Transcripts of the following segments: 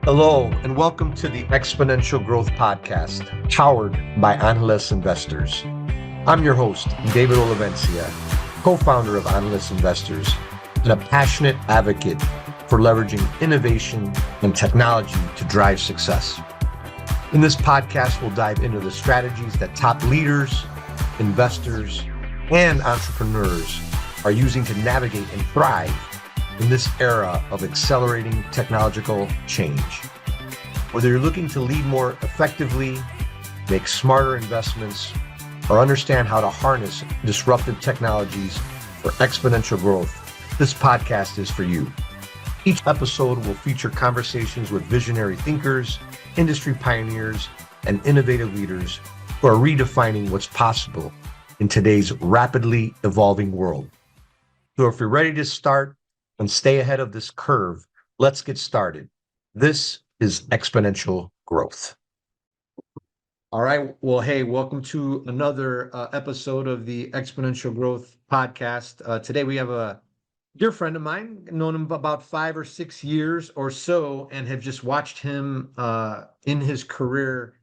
Hello, and welcome to the Exponential Growth Podcast, powered by Angeles Investors. I'm your host, David Olivencia, co-founder of Angeles Investors, and a passionate advocate for leveraging innovation and technology to drive success. In this podcast, we'll dive into the strategies that top leaders, investors, and entrepreneurs are using to navigate and thrive in this era of accelerating technological change. Whether you're looking to lead more effectively, make smarter investments, or understand how to harness disruptive technologies for exponential growth, this podcast is for you. Each episode will feature conversations with visionary thinkers, industry pioneers, and innovative leaders who are redefining what's possible in today's rapidly evolving world. So if you're ready to start and stay ahead of this curve, let's get started. This is Exponential Growth. All right. Well, hey, welcome to another episode of the Exponential Growth Podcast. Today we have a dear friend of mine, known him about 5 or 6 years or so, and have just watched him in his career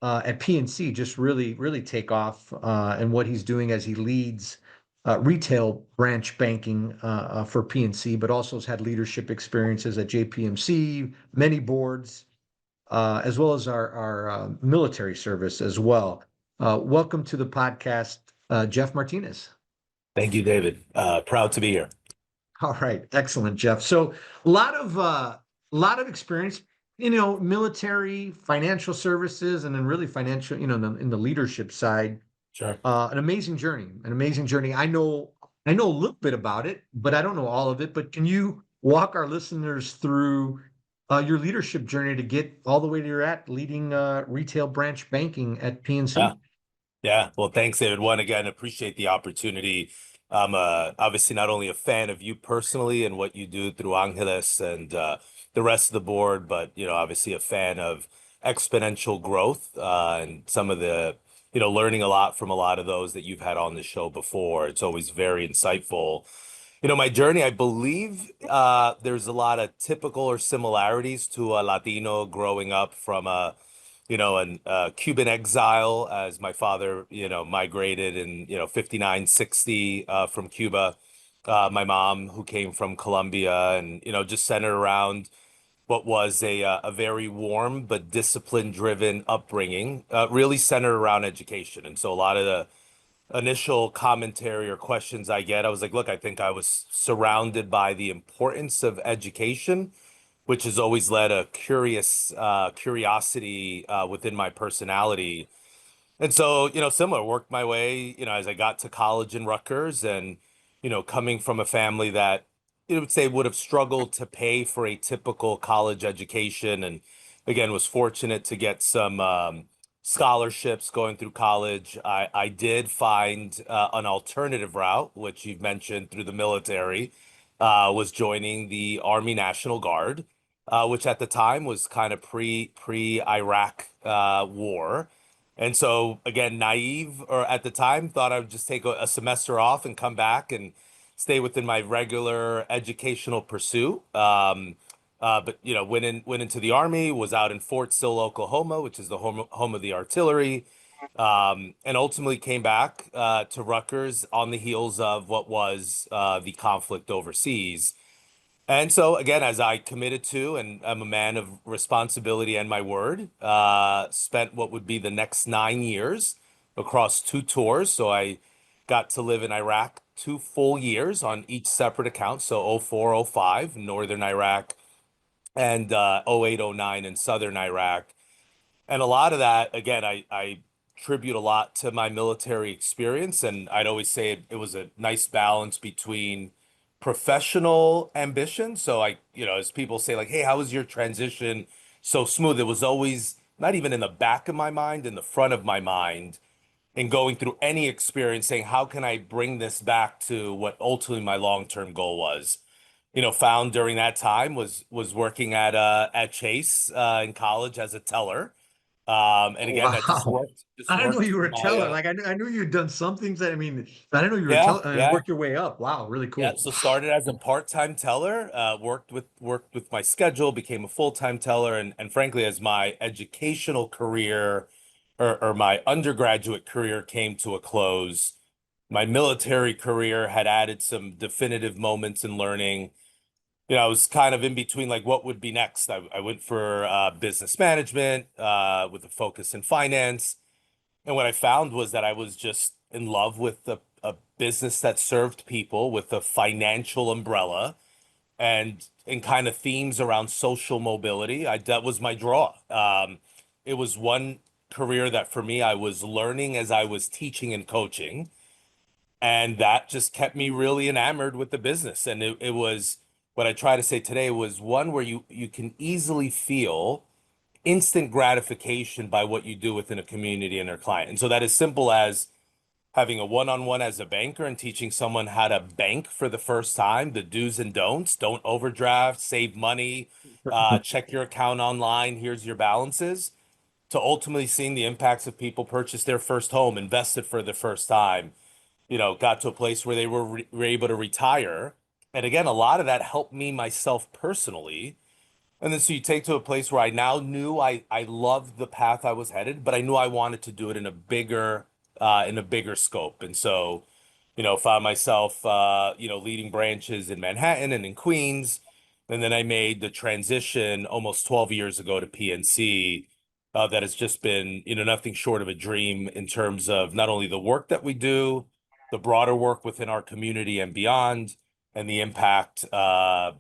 at PNC just really take off, and what he's doing as he leads retail branch banking for PNC, but also has had leadership experiences at JPMC, many boards, as well as our military service as well. Welcome to the podcast, Jeff Martinez. Thank you, David. Proud to be here. All right, excellent, Jeff. So a lot of experience, military, financial services, and then really financial, in the leadership side. Sure. An amazing journey. I know a little bit about it, but I don't know all of it. But can you walk our listeners through your leadership journey to get all the way to you're at leading retail branch banking at PNC? Yeah. Well, thanks, David. One, again, appreciate the opportunity. I'm obviously not only a fan of you personally and what you do through Angeles and the rest of the board, but obviously a fan of exponential growth and some of the learning a lot from a lot of those that you've had on the show before. It's always very insightful. My journey, I believe there's a lot of typical or similarities to a Latino growing up from a Cuban exile, as my father, migrated in, 59, 60 from Cuba. My mom, who came from Colombia, and, just centered around what was a very warm but discipline-driven upbringing, really centered around education. And so a lot of the initial commentary or questions I get, I was like, look, I think I was surrounded by the importance of education, which has always led a curiosity within my personality. And so, similar, worked my way, as I got to college in Rutgers and, coming from a family that would say would have struggled to pay for a typical college education. And again, was fortunate to get some scholarships going through college. I did find an alternative route, which you've mentioned through the military, was joining the Army National Guard, which at the time was kind of pre-Iraq war. And so again, naive, or at the time, thought I would just take a semester off and come back and stay within my regular educational pursuit. But went into the Army, was out in Fort Sill, Oklahoma, which is the home of the artillery, and ultimately came back to Rutgers on the heels of what was the conflict overseas. And so again, as I committed to, and I'm a man of responsibility and my word, spent what would be the next 9 years across 2 tours. So I got to live in Iraq 2 full years on each separate account. So 04, 05, Northern Iraq, and 08, 09 in Southern Iraq. And a lot of that, again, I attribute a lot to my military experience. And I'd always say it was a nice balance between professional ambition. So as people say, like, hey, how was your transition so smooth? It was always not even in the back of my mind, in the front of my mind, and going through any experience saying, how can I bring this back to what ultimately my long-term goal was? Found during that time was working at Chase in college as a teller. And again, that Wow. just I didn't know worked you were for a my teller. Like I knew you'd done some things that I mean, I didn't know you were a yeah, teller and yeah. worked your way up. Wow, really Yeah, cool. so started as a part-time teller, worked with my schedule, became a full-time teller, and frankly, as my educational career or my undergraduate career came to a close, my military career had added some definitive moments in learning. I was kind of in between like what would be next. I went for business management with a focus in finance. And what I found was that I was just in love with a business that served people with a financial umbrella and kind of themes around social mobility. That was my draw. It was one career that for me I was learning as I was teaching and coaching, and that just kept me really enamored with the business. And it was what I try to say today was one where you can easily feel instant gratification by what you do within a community and their client. And so that is simple as having a one-on-one as a banker and teaching someone how to bank for the first time, the do's and don'ts, don't overdraft, save money, check your account online, here's your balances, to ultimately seeing the impacts of people purchase their first home, invested for the first time, got to a place where they were able to retire. And again, a lot of that helped me myself personally, and then so you take to a place where I now knew I loved the path I was headed, but I knew I wanted to do it in a bigger scope. And so, found myself leading branches in Manhattan and in Queens. And then I made the transition almost 12 years ago to PNC. That has just been, nothing short of a dream in terms of not only the work that we do, the broader work within our community and beyond, and the impact that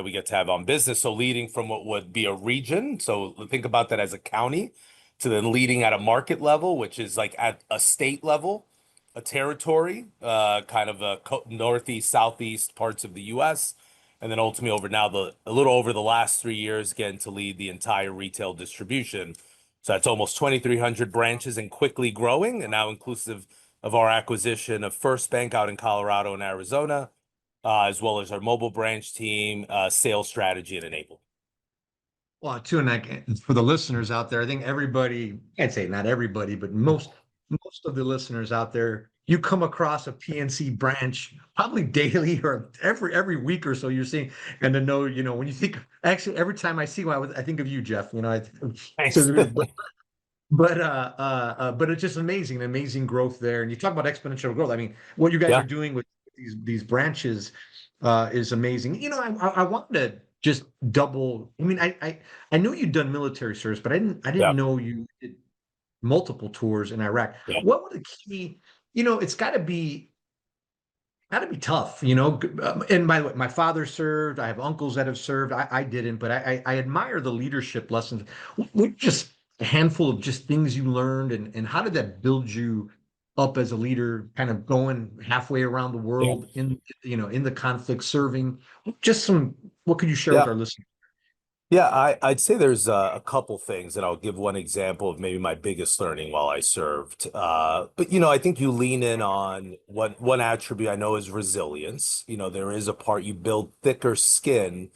we get to have on business. So leading from what would be a region, so think about that as a county, to then leading at a market level, which is like at a state level, a territory, kind of a northeast, southeast parts of the U.S., and then ultimately over now a little over the last 3 years, getting to lead the entire retail distribution. So that's almost 2,300 branches and quickly growing, and now inclusive of our acquisition of First Bank out in Colorado and Arizona, as well as our mobile branch team, sales strategy, and enable. Well, too, and like for the listeners out there, I think everybody, I'd say not everybody, but most of the listeners out there, you come across a PNC branch probably daily or every week or so you're seeing, and to know, when you think actually every time I see one, I think of you, Jeff. Thanks. So but it's just amazing growth there. And you talk about exponential growth. I mean, what you guys are Yeah, doing with these branches is amazing. I wanted to just double. I mean, I knew you'd done military service, but I didn't yeah, know you did multiple tours in Iraq. yeah, What were the key? It's got to be tough, And by the way, my father served. I have uncles that have served. I didn't, but I admire the leadership lessons. What just a handful of just things you learned, and how did that build you up as a leader, kind of going halfway around the yeah, world in the conflict, serving? Just what could you share with yeah. our listeners? Yeah, I'd say there's a couple things, and I'll give one example of maybe my biggest learning while I served. But I think you lean in on one attribute I know is resilience. There is a part you build thicker skin,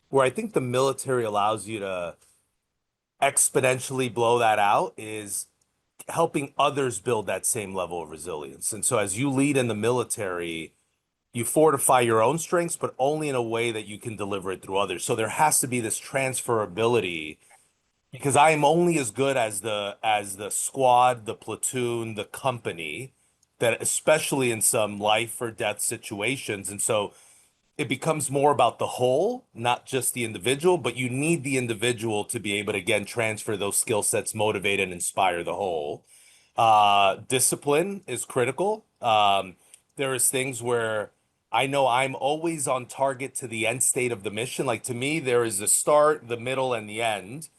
where I think the military allows you to exponentially blow that out is helping others build that same level of resilience. And so as you lead in the military, you fortify your own strengths, but only in a way that you can deliver it through others. So there has to be this transferability, because I am only as good as the squad, the platoon, the company, that especially in some life or death situations. And so it becomes more about the whole, not just the individual, but you need the individual to be able to again transfer those skill sets, motivate and inspire the whole. Discipline is critical. There is things where I know I'm always on target to the end state of the mission. Like to me, there is the start, the middle, and the end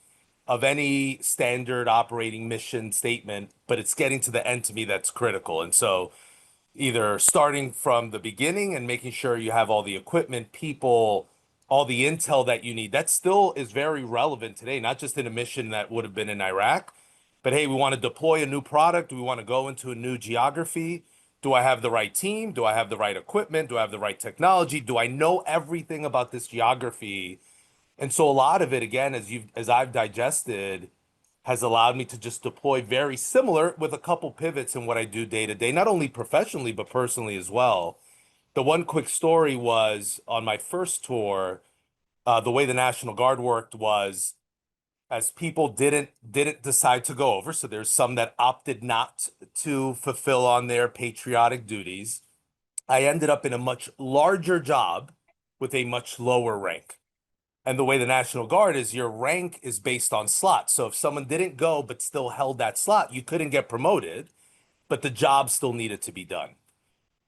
of any standard operating mission statement, but it's getting to the end to me that's critical. And so either starting from the beginning and making sure you have all the equipment, people, all the intel that you need. That still is very relevant today, not just in a mission that would have been in Iraq, but hey, we want to deploy a new product. Do we want to go into a new geography? Do I have the right team? Do I have the right equipment? Do I have the right technology? Do I know everything about this geography? And so a lot of it, again, as I've digested, has allowed me to just deploy very similar with a couple pivots in what I do day to day, not only professionally, but personally as well. The one quick story was on my first tour, the way the National Guard worked was as people didn't decide to go over, so there's some that opted not to fulfill on their patriotic duties. I ended up in a much larger job with a much lower rank. And the way the National Guard is, your rank is based on slots. So if someone didn't go but still held that slot, you couldn't get promoted, but the job still needed to be done.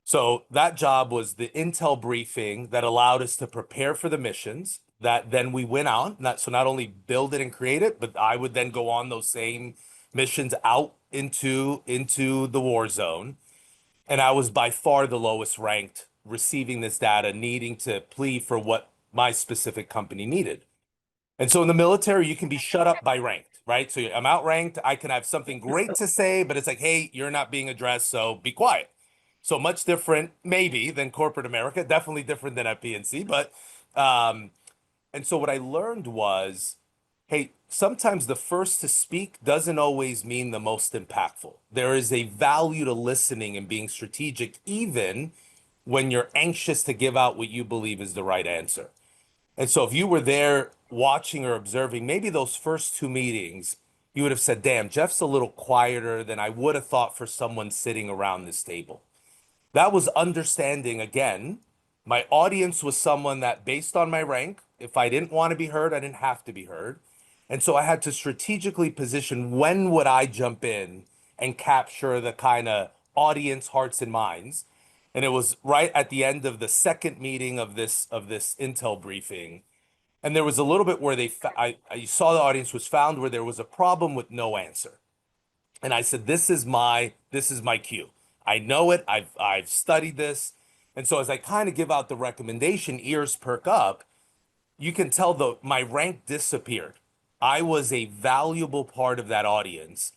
So that job was the intel briefing that allowed us to prepare for the missions that then we went on. Not only build it and create it, but I would then go on those same missions out into the war zone. And I was by far the lowest ranked receiving this data, needing to plead for what my specific company needed. And so in the military, you can be shut up by ranked, right? So I'm outranked. I can have something great to say, but it's like, hey, you're not being addressed, so be quiet. So much different, maybe, than corporate America. Definitely different than at PNC. But and so what I learned was, hey, sometimes the first to speak doesn't always mean the most impactful. There is a value to listening and being strategic, even when you're anxious to give out what you believe is the right answer. And so if you were there watching or observing, maybe those first two meetings, you would have said, damn, Jeff's a little quieter than I would have thought for someone sitting around this table. That was understanding again. My audience was someone that, based on my rank, if I didn't want to be heard, I didn't have to be heard. And so I had to strategically position when would I jump in and capture the kind of audience hearts and minds. And it was right at the end of the second meeting of this intel briefing. And there was a little bit where I saw the audience was found where there was a problem with no answer. And I said, this is my cue. I know it. I've studied this. And so as I kind of give out the recommendation, ears perk up, you can tell my rank disappeared. I was a valuable part of that audience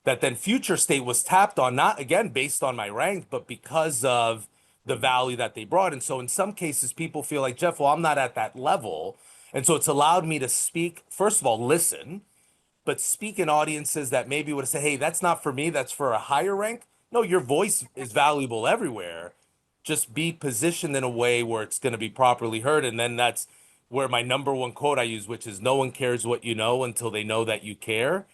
that then future state was tapped on, not again based on my rank, but because of the value that they brought. And so in some cases, people feel like, Jeff, well, I'm not at that level. And so it's allowed me to speak, first of all, listen, but speak in audiences that maybe would say, hey, that's not for me, that's for a higher rank. No, your voice is valuable everywhere. Just be positioned in a way where it's going to be properly heard. And then that's where my number one quote I use, which is no one cares what you know until they know that you care,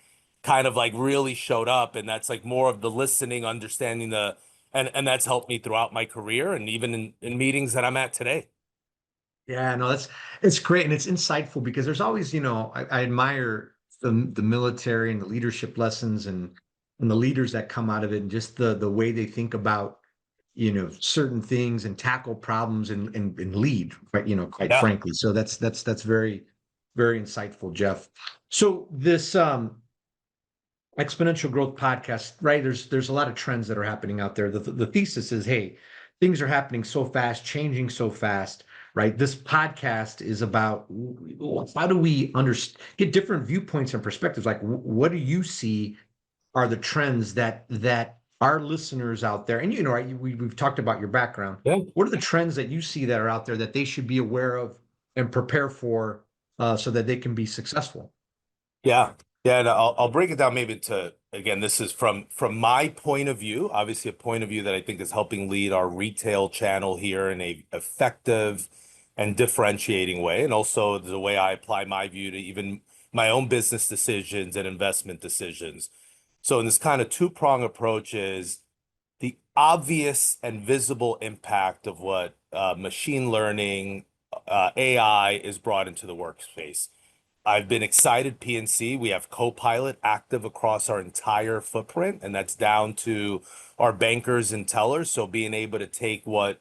kind of like really showed up. And that's like more of the listening, understanding and that's helped me throughout my career and even in meetings that I'm at today. Yeah, no, it's great and it's insightful because there's always, I admire the military and the leadership lessons and the leaders that come out of it and just the way they think about, certain things and tackle problems and lead, right, quite Yeah. frankly. So that's very, very insightful, Jeff. So this Exponential Growth podcast, right? There's a lot of trends that are happening out there. The thesis is, hey, things are happening so fast, changing so fast, right? This podcast is about how do we get different viewpoints and perspectives? Like, what do you see are the trends that our listeners out there, and we've talked about your background. Yeah. What are the trends that you see that are out there that they should be aware of and prepare for, so that they can be successful? Yeah. Yeah, and I'll break it down maybe to again, this is from my point of view, obviously a point of view that I think is helping lead our retail channel here in a effective and differentiating way, and also the way I apply my view to even my own business decisions and investment decisions. So in this kind of two-prong approach is the obvious and visible impact of what machine learning, AI is brought into the workspace. I've been excited, PNC. We have Copilot active across our entire footprint, and that's down to our bankers and tellers. So being able to take what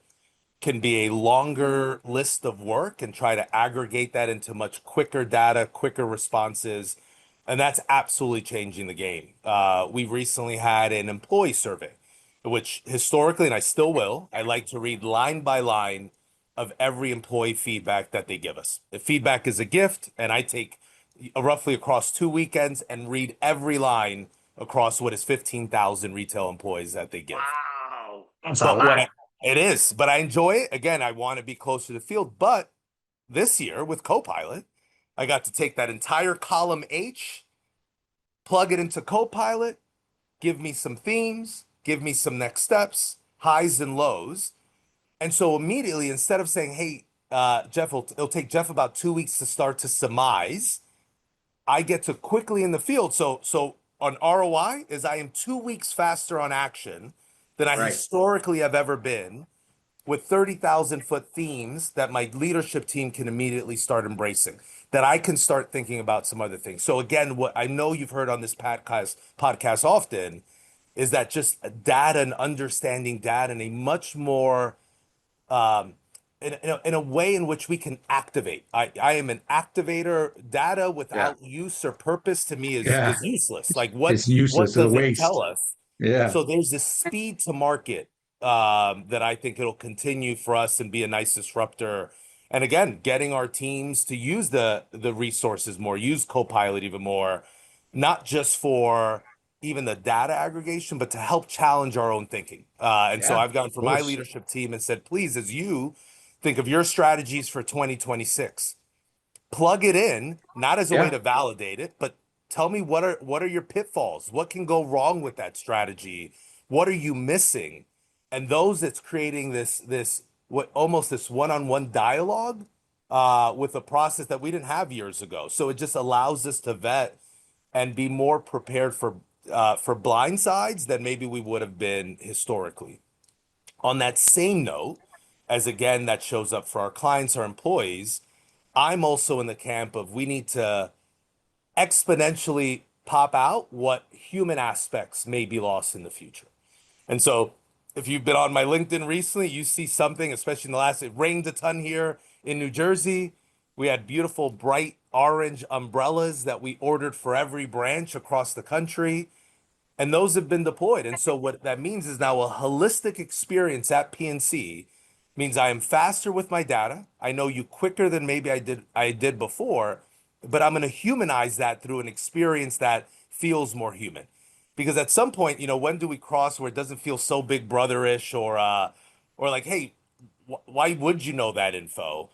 can be a longer list of work and try to aggregate that into much quicker data, quicker responses. And that's absolutely changing the game. We recently had an employee survey, which historically, and I still will, I like to read line by line of every employee feedback that they give us. The feedback is a gift, and I take roughly across 2 weekends and read every line across what is 15,000 retail employees that they give. Wow, that's a But what lot. I, it is, but I enjoy it. Again, I want to be closer to the field. But this year with Copilot, I got to take that entire column H plug it into Copilot, give me some themes, give me some next steps, highs and lows. And so immediately, instead of saying, hey, Jeff, it'll take Jeff about 2 weeks to start to surmise, I get to quickly in the field. So on ROI is I am 2 weeks faster on action than I Right. historically have ever been with 30,000-foot themes that my leadership team can immediately start embracing, that I can start thinking about some other things. So again, what I know you've heard on this podcast often is that just data and understanding data in a much more um, in a way in which we can activate. I am an activator. Data Yeah. without use or purpose to me Yeah. is useless. Like It's what useless. It's a does it tell waste. us? And Yeah. so there's this speed to market that I think it'll continue for us and be a nice disruptor. And again, getting our teams to use the resources more, use Copilot even more, not just for even the data aggregation, but to help challenge our own thinking. And so Yeah. I've gone Of for my course. leadership team and said, please, as you think of your strategies for 2026, plug it in, not as a way Yeah. to validate it, but tell me what are your pitfalls? What can go wrong with that strategy? What are you missing? And those that's creating this what almost this one-on-one dialogue with a process that we didn't have years ago. So it just allows us to vet and be more prepared for blind sides than maybe we would have been historically. On that same note, as again that shows up for our clients, our employees, I'm also in the camp of we need to exponentially pop out what human aspects may be lost in the future. And so if you've been on my LinkedIn recently, you see something, especially in the last, it rained a ton here in New Jersey. We had beautiful bright orange umbrellas that we ordered for every branch across the country, and those have been deployed. And so what that means is now a holistic experience at PNC means I am faster with my data. I know you quicker than maybe I did before, but I'm going to humanize that through an experience that feels more human. Because at some point, when do we cross where it doesn't feel so big brotherish or like, hey, why would you know that info?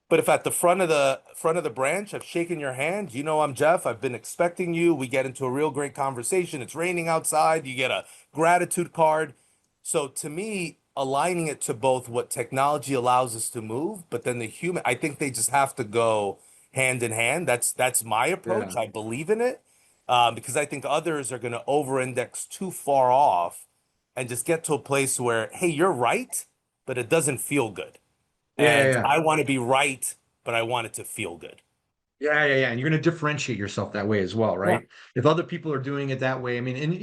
But if at the front of the branch, I've shaken your hand, I'm Jeff. I've been expecting you. We get into a real great conversation. It's raining outside. You get a gratitude card. So to me, aligning it to both what technology allows us to move, but then the human, I think they just have to go hand in hand. That's my Yeah. approach. I believe in it because I think others are going to over-index too far off and just get to a place where, hey, you're right, but it doesn't feel good. Yeah. Yeah. And Yeah. I want to be right, but I want it to feel good. Yeah, yeah, yeah. And you're going to differentiate yourself that way as well, Yeah, right? If other people are doing it that way, I mean, and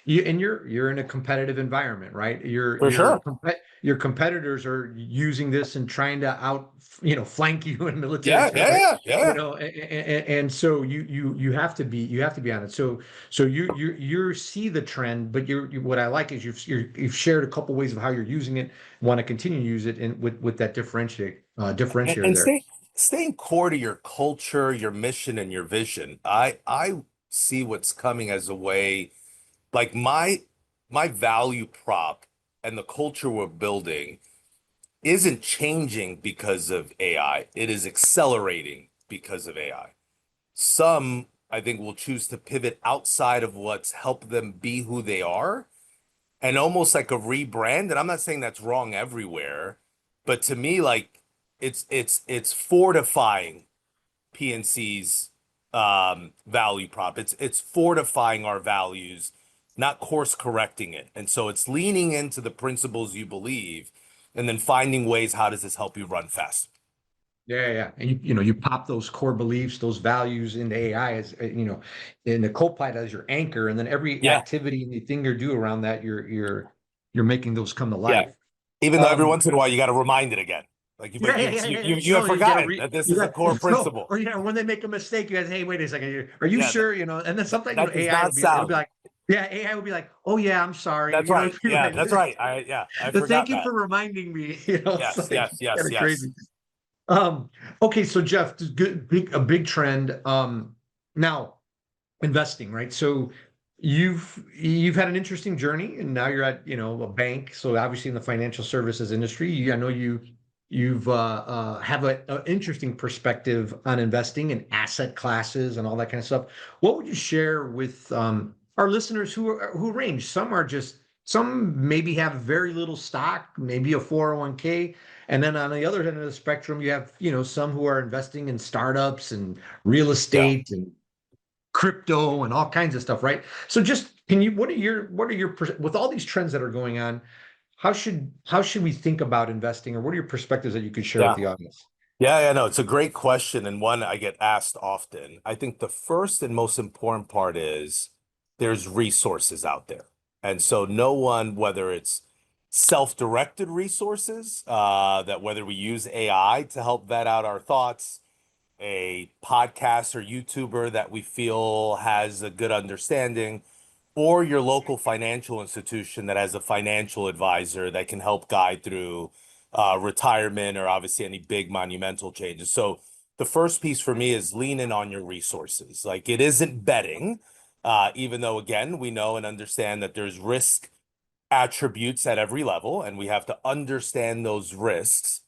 you're in a competitive environment, right? for sure. Your competitors are using this and trying to flank you in military Yeah, terms, yeah, right? yeah, yeah. And so you have to be on it. So you see the trend, but what I like is you've shared a couple ways of how you're using it, want to continue to use it, and with that And, differentiator and there. staying core to your culture, your mission, and your vision. I see what's coming as a way, like my value prop and the culture we're building isn't changing because of AI. It is accelerating because of AI. Some, I think, will choose to pivot outside of what's helped them be who they are and almost like a rebrand. And I'm not saying that's wrong everywhere, but to me, like it's fortifying PNC's value prop. It's fortifying our values, not course correcting it. And so it's leaning into the principles you believe and then finding ways, how does this help you run fast? Yeah, yeah. And you pop those core beliefs, those values into AI as in the Copilot as your anchor, and then every Yeah. activity and the thing you do around that, you're making those come to Yeah. life. Even though every Um, once in a while you got to remind it again. Like you, yeah, but yeah, you, yeah, you, yeah, you yeah. you have No, you gotta forgotten read. that this You is a got core no, principle. or when they make a mistake, you guys, hey, wait a second, are you Yeah. sure? And then sometimes That does AI not it'll be sound. like, yeah, AI will be like, oh yeah, I'm sorry, That's right. it'll be Yeah, like, that's right. I but thank forgot you that. for reminding me. It's Yes, like yes, kind yes, of yes. crazy. Um, okay, so Jeff, a big trend. Now investing, right? So you've had an interesting journey, and now you're at a bank. So obviously in the financial services industry, I know You've have an interesting perspective on investing in asset classes and all that kind of stuff. What would you share with our listeners who range? Some maybe have very little stock, maybe a 401k, and then on the other end of the spectrum, you have some who are investing in startups and real Yeah. estate and crypto and all kinds of stuff, right? So just can you what are your with all these trends that are going on? How should we think about investing, or what are your perspectives that you could share with Yeah. the audience? Yeah, no, it's a great question and one I get asked often. I think the first and most important part is there's resources out there. And so no one, whether it's self-directed resources, that whether we use AI to help vet out our thoughts, a podcast or YouTuber that we feel has a good understanding, or your local financial institution that has a financial advisor that can help guide through retirement or obviously any big monumental changes. So the first piece for me is lean in on your resources. Like it isn't betting, even though again we know and understand that there's risk attributes at every level, and we have to understand those risks,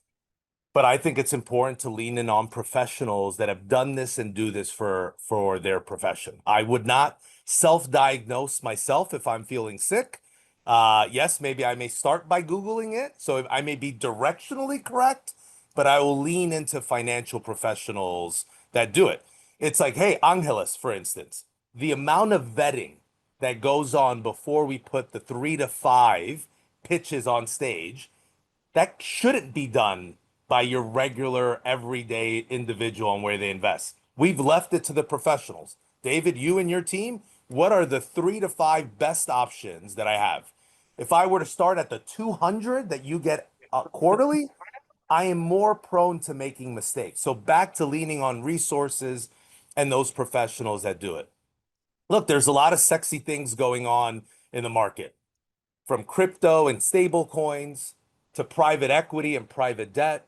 but I think it's important to lean in on professionals that have done this and do this for their profession. I would not self-diagnose myself if I'm feeling sick. Yes, maybe I may start by Googling it, so I may be directionally correct, but I will lean into financial professionals that do it. It's like, hey, Angeles, for instance, the amount of vetting that goes on before we put the 3 to 5 pitches on stage that shouldn't be done by your regular everyday individual on where they invest. We've left it to the professionals. David, you and your team, what are the 3 to 5 best options that I have? If I were to start at the 200 that you get quarterly, I am more prone to making mistakes. So back to leaning on resources and those professionals that do it. Look, there's a lot of sexy things going on in the market, from crypto and stable coins to private equity and private debt.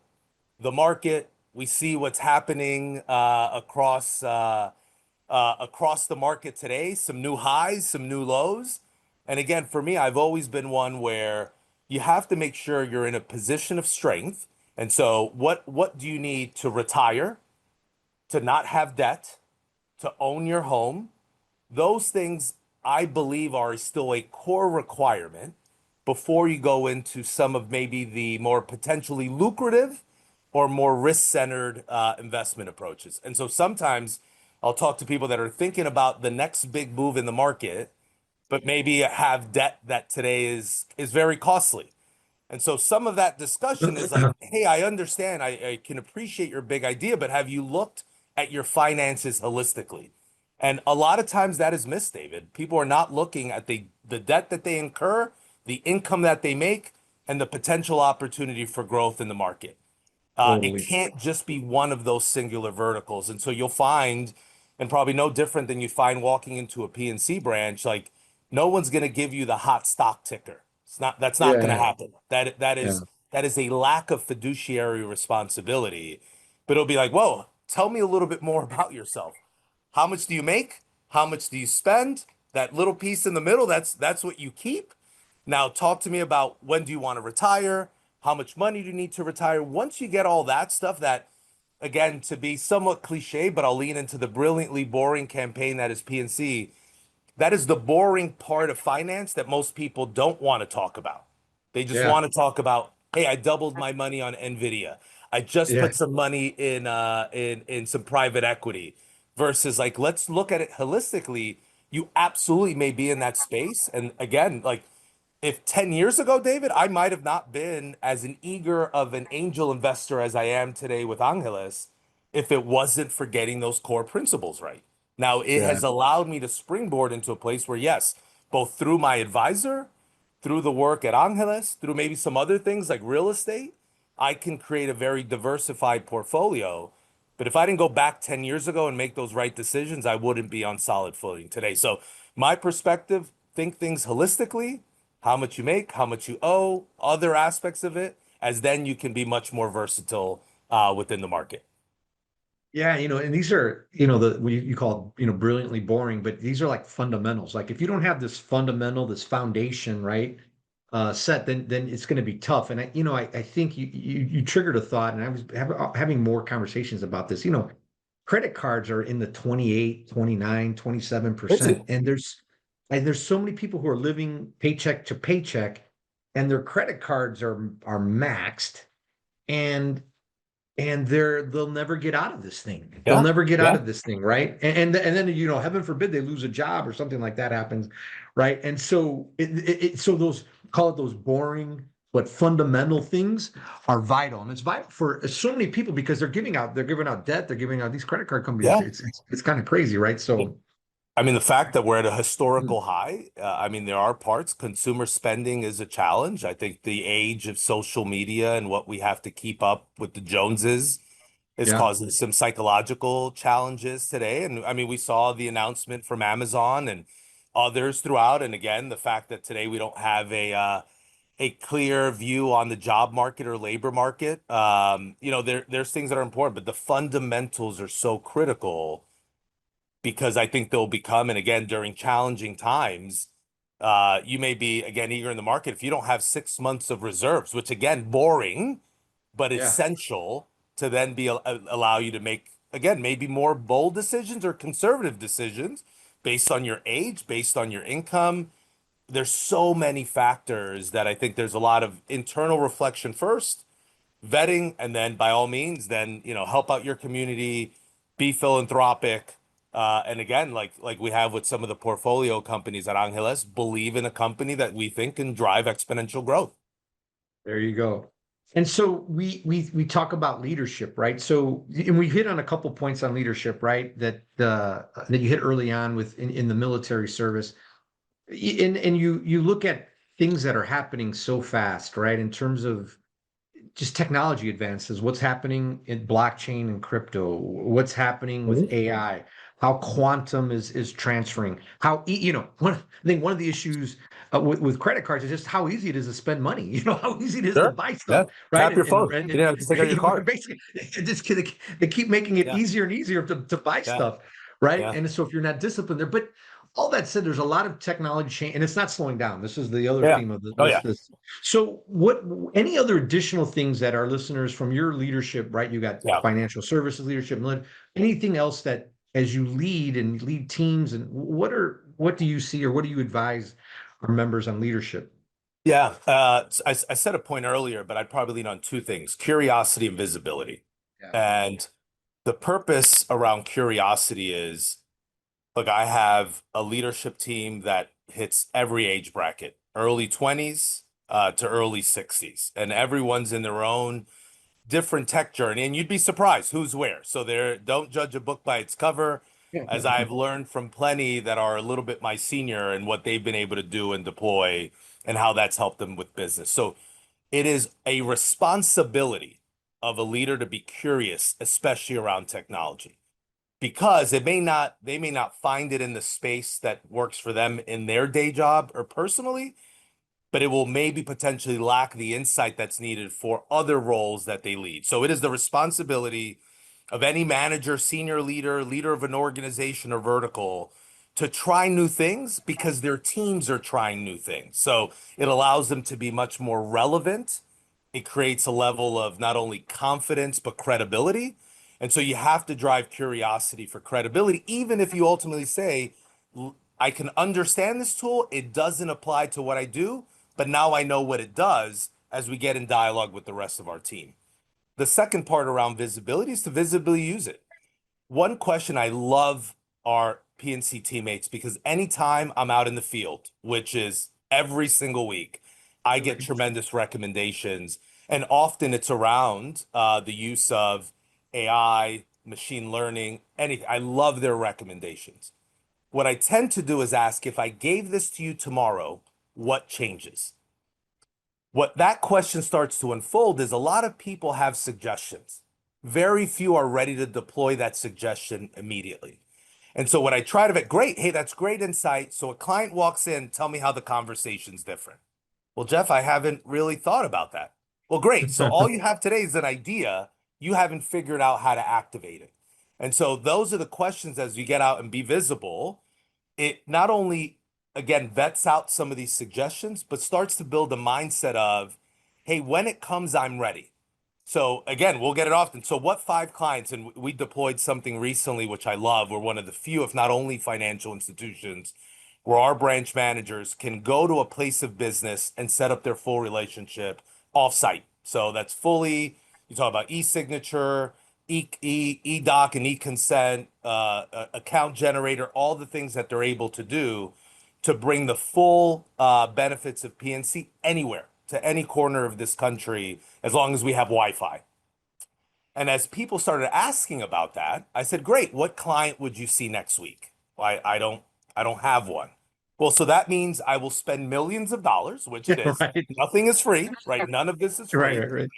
The market, we see what's happening across the market today, some new highs, some new lows. And again, for me, I've always been one where you have to make sure you're in a position of strength. And so what do you need to retire, to not have debt, to own your home? Those things I believe are still a core requirement before you go into some of maybe the more potentially lucrative or more risk-centered investment approaches. And so sometimes I'll talk to people that are thinking about the next big move in the market, but maybe have debt that today is very costly. And so some of that discussion is like, hey, I understand, I can appreciate your big idea, but have you looked at your finances holistically? And a lot of times that is missed, David. People are not looking at the debt that they incur, the income that they make, and the potential opportunity for growth in the market. It Totally. can't just be one of those singular verticals. And so you'll find, and probably no different than you find walking into a PNC branch, like no one's going to give you the hot stock ticker. That's not Yeah, going to yeah, happen. yeah. That is a lack of fiduciary responsibility. But it'll be like, whoa, tell me a little bit more about yourself. How much do you make? How much do you spend? That little piece in the middle, that's what you keep. Now, talk to me about when do you want to retire? How much money do you need to retire? Once you get all that stuff, that again, to be somewhat cliche, but I'll lean into the brilliantly boring campaign that is PNC. That is the boring part of finance that most people don't want to talk about. They just Yeah. want to talk about, hey, I doubled my money on Nvidia. I just Yeah. put some money in some private equity versus like let's look at it holistically. You absolutely may be in that space. And again, like if 10 years ago, David, I might have not been as an eager of an angel investor as I am today with Angeles if it wasn't for getting those core principles right. Now, it Yeah. has allowed me to springboard into a place where, yes, both through my advisor, through the work at Angeles, through maybe some other things like real estate, I can create a very diversified portfolio. But if I didn't go back 10 years ago and make those right decisions, I wouldn't be on solid footing today. So, my perspective, think things holistically, how much you make, how much you owe, other aspects of it, as then you can be much more versatile within the market. Yeah, and these are, the what you call, brilliantly boring, but these are like fundamentals. Like if you don't have this fundamental, this foundation, right? set, then it's going to be tough. And I think you triggered a thought, and I was having more conversations about this. Credit cards are in the 28, 29, Is 27%. it? And there's so many people who are living paycheck to paycheck, and their credit cards are maxed, and they'll never get out of this thing. They'll Yeah. never get out Yeah. of this thing, right? And then heaven forbid they lose a job or something like that happens, right? And so so those, call it, those boring but fundamental things are vital, and it's vital for so many people because they're giving out debt, they're giving out these credit card companies. Yeah. It's kind of crazy, right? So I mean, the fact that we're at a historical high, I mean, there are parts. Consumer spending is a challenge. I think the age of social media and what we have to keep up with the Joneses is yeah, causing some psychological challenges today. And I mean, we saw the announcement from Amazon and others throughout. And again, the fact that today we don't have a clear view on the job market or labor market. There's things that are important, but the fundamentals are so critical because I think they'll become, and again, during challenging times, you may be again eager in the market if you don't have 6 months of reserves, which again, boring, but yeah. essential to then be allow you to make again maybe more bold decisions or conservative decisions based on your age, based on your income. There's so many factors that I think there's a lot of internal reflection first, vetting, and then by all means, then help out your community, be philanthropic, and again, like we have with some of the portfolio companies at Angeles, believe in a company that we think can drive exponential growth. There you go. And so we talk about leadership, right? So, and we hit on a couple points on leadership, right? That you hit early on with in the military service. And you look at things that are happening so fast, right? In terms of just technology advances, what's happening in blockchain and crypto, what's happening with Mhm. AI, how quantum is transferring, I think one of the issues with credit cards is just how easy it is to spend money, how easy it is to Sure. buy stuff, Yeah. right? Tap your And and phone. and, You didn't have to take out your card. basically they keep making it Yeah. easier and easier to buy Yeah. stuff, right? Yeah. And so if you're not disciplined there, but all that said, there's a lot of technology change, and it's not slowing down. This is the other Yeah. theme of Oh yeah. this. So, any other additional things that our listeners from your leadership, right? You got Yeah. financial services leadership, anything else that as you lead and lead teams, and what do you see or what do you advise our members on leadership? Yeah. I said a point earlier, but I'd probably lean on two things: curiosity and visibility. Yeah. And the purpose around curiosity is, look, I have a leadership team that hits every age bracket, early 20s to early 60s, and everyone's in their own different tech journey, and you'd be surprised who's where. So there, don't judge a book by its cover, as I've learned from plenty that are a little bit my senior and what they've been able to do and deploy and how that's helped them with business. So it is a responsibility of a leader to be curious, especially around technology, because they may not find it in the space that works for them in their day job or personally, but it will maybe potentially lack the insight that's needed for other roles that they lead. So it is the responsibility of any manager, senior leader, leader of an organization or vertical to try new things because their teams are trying new things. So it allows them to be much more relevant. It creates a level of not only confidence, but credibility. And so you have to drive curiosity for credibility, even if you ultimately say, I can understand this tool, it doesn't apply to what I do, but now I know what it does as we get in dialogue with the rest of our team. The second part around visibility is to visibly use it. One question I love our PNC teammates, because anytime I'm out in the field, which is every single week, I get tremendous recommendations. And often it's around the use of AI, machine learning, anything. I love their recommendations. What I tend to do is ask, if I gave this to you tomorrow, what changes? What that question starts to unfold is a lot of people have suggestions. Very few are ready to deploy that suggestion immediately. And so what I try to get, great, hey, that's great insight. So a client walks in, tell me how the conversation's different. Well, Jeff, I haven't really thought about that. Well, great. So all you have today is an idea. You haven't figured out how to activate it. And so those are the questions as you get out and be visible. It not only again, vets out some of these suggestions, but starts to build a mindset of, hey, when it comes, I'm ready. So again, we'll get it often. So what 5 clients, and we deployed something recently, which I love. We're one of the few, if not only financial institutions where our branch managers can go to a place of business and set up their full relationship off-site. So that's fully, you talk about e-signature, e-doc and e-consent, account generator, all the things that they're able to do to bring the full benefits of PNC anywhere to any corner of this country, as long as we have Wi-Fi. And as people started asking about that, I said, "Great, what client would you see next week?" I don't have one. Well, so that means I will spend millions of dollars, which it is. Right. Nothing is free, right? None of this is Right, free, right, right.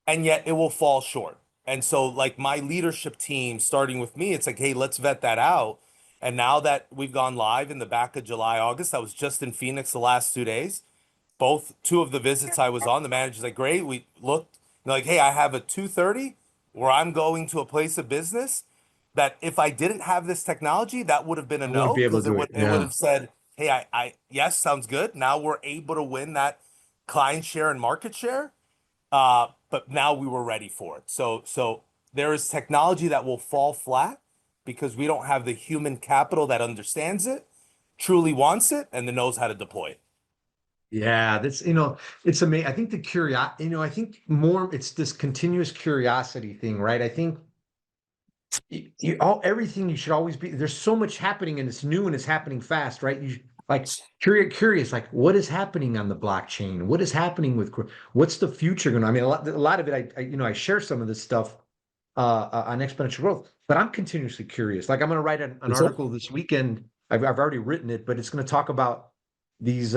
and yet it will fall short. And so, like my leadership team, starting with me, it's like, hey, let's vet that out. And now that we've gone live in the back of July, August, I was just in Phoenix the last 2 days. Both two of the visits I was on, the manager's like, great. We looked, they're like, hey, I have a 2:30 where I'm going to a place of business that if I didn't have this technology, that would have been a I wouldn't no, be able because to do it. it would Yeah. have said, hey, yes, sounds good. Now we're able to win that client share and market share. But now we were ready for it. So there is technology that will fall flat because we don't have the human capital that understands it, truly wants it, and then knows how to deploy it. Yeah, that's, it's amazing. I think the curiosity, I think more it's this continuous curiosity thing, right? I think everything you should always be, there's so much happening and it's new and it's happening fast, right? You like curious, like what is happening on the blockchain? What is happening with what's the future going to, I mean, a lot of it, I share some of this stuff on exponential growth, but I'm continuously curious. Like I'm going to write an Yes, sir. article this weekend. I've already written it, but it's going to talk about these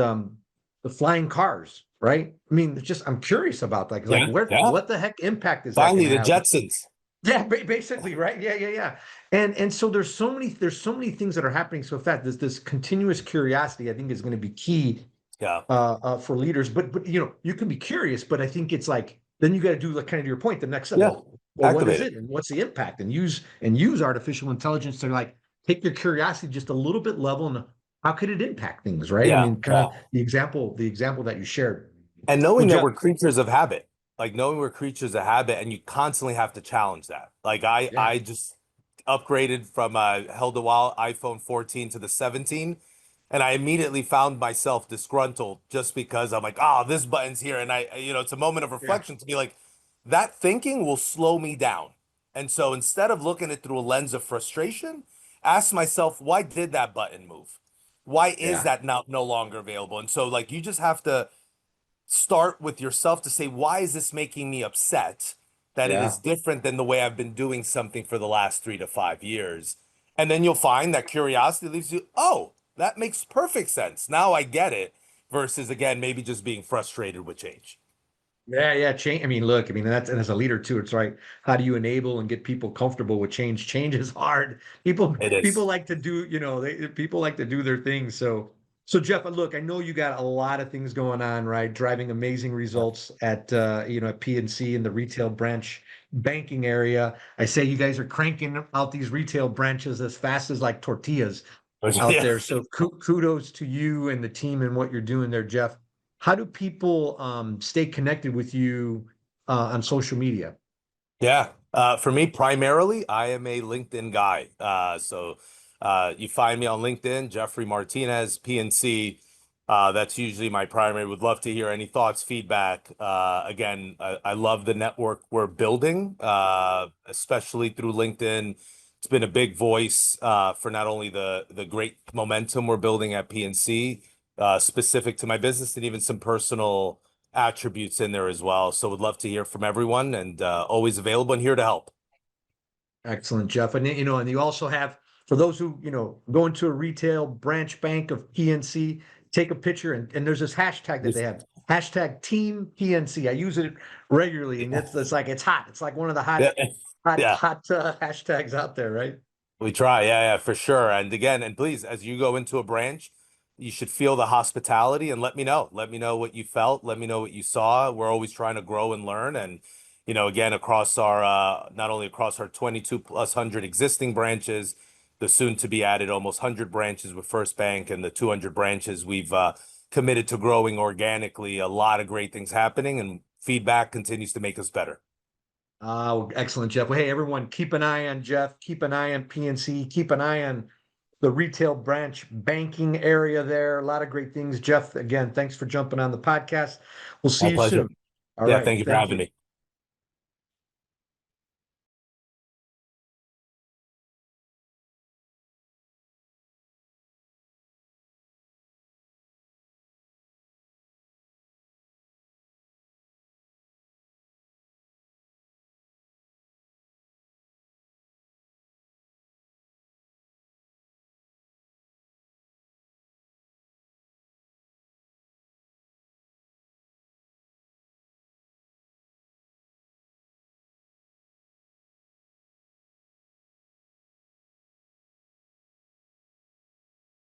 the flying cars, right? I mean, it's just I'm curious about that. Like, Yeah, where yeah. what the heck impact is that going Finally, to the have? Jetsons. Yeah, basically, right? Yeah. And so there's so many things that are happening so fast. This continuous curiosity, I think, is going to be key Yeah, for leaders. But you can be curious, but I think it's like then you got to do like kind of your point. The next step, yeah. well, what is Activate it. it, and what's the impact, and use artificial intelligence to like take your curiosity just a little bit level, and how could it impact things, right? I Yeah, mean, kind yeah. of the example that you shared. And Well, knowing that Jeff, we're creatures of habit, like knowing we're creatures of habit, and you constantly have to challenge that. Like yeah, I just upgraded from held a while iPhone 14 to the 17, and I immediately found myself disgruntled just because I'm like, oh, this button's here, and it's a moment of yeah, reflection to be like, that thinking will slow me down. And so instead of looking at it through a lens of frustration, ask myself, why did that button move? Why is yeah, that now no longer available? And so like you just have to start with yourself to say, why is this making me upset that it is yeah. different than the way I've been doing something for the last 3 to 5 years? And then you'll find that curiosity leaves you, oh, that makes perfect sense. Now I get it. Versus, again, maybe just being frustrated with change. Yeah. Change. I mean, look, I mean, and as a leader too, it's right. How do you enable and get people comfortable with change? Change is hard. People, It people is. like to do, people like to do their things. So Jeff, look, I know you got a lot of things going on, right? Driving amazing Yeah. results at PNC in the retail branch banking area. I say you guys are cranking out these retail branches as fast as like tortillas out Yeah. there. So kudos to you and the team and what you're doing there, Jeff. How do people stay connected with you on social media? Yeah. For me, primarily, I am a LinkedIn guy. So you find me on LinkedIn, Jeffrey Martinez, PNC. That's usually my primary. Would love to hear any thoughts, feedback. Again, I love the network we're building, especially through LinkedIn. It's been a big voice for not only the great momentum we're building at PNC, specific to my business, and even some personal attributes in there as well. So would love to hear from everyone, and always available and here to help. Excellent, Jeff. And you also have, for those who, go into a retail branch bank of PNC, take a picture, and there's this hashtag that they Just- have, hashtag Team PNC. I use it regularly, and it's like it's hot. It's like one of the hot, Yeah, hot, yeah, hot hashtags out there, right? we try. Yeah, for sure. And again, and please, as you go into a branch, you should feel the hospitality and let me know. Let me know what you felt. Let me know what you saw. We're always trying to grow and learn. And, again, across our, not only across our 22 plus 100 existing branches, the soon to be added almost 100 branches with First Bank and the 200 branches we've committed to growing organically. A lot of great things happening, and feedback continues to make us better. Oh, excellent, Jeff. Well, hey, everyone, keep an eye on Jeff. Keep an eye on PNC. Keep an eye on the retail branch banking area there. A lot of great things. Jeff, again, thanks for jumping on the podcast. We'll see My you pleasure. soon. All Yeah, right. thank you for Thank having you. me.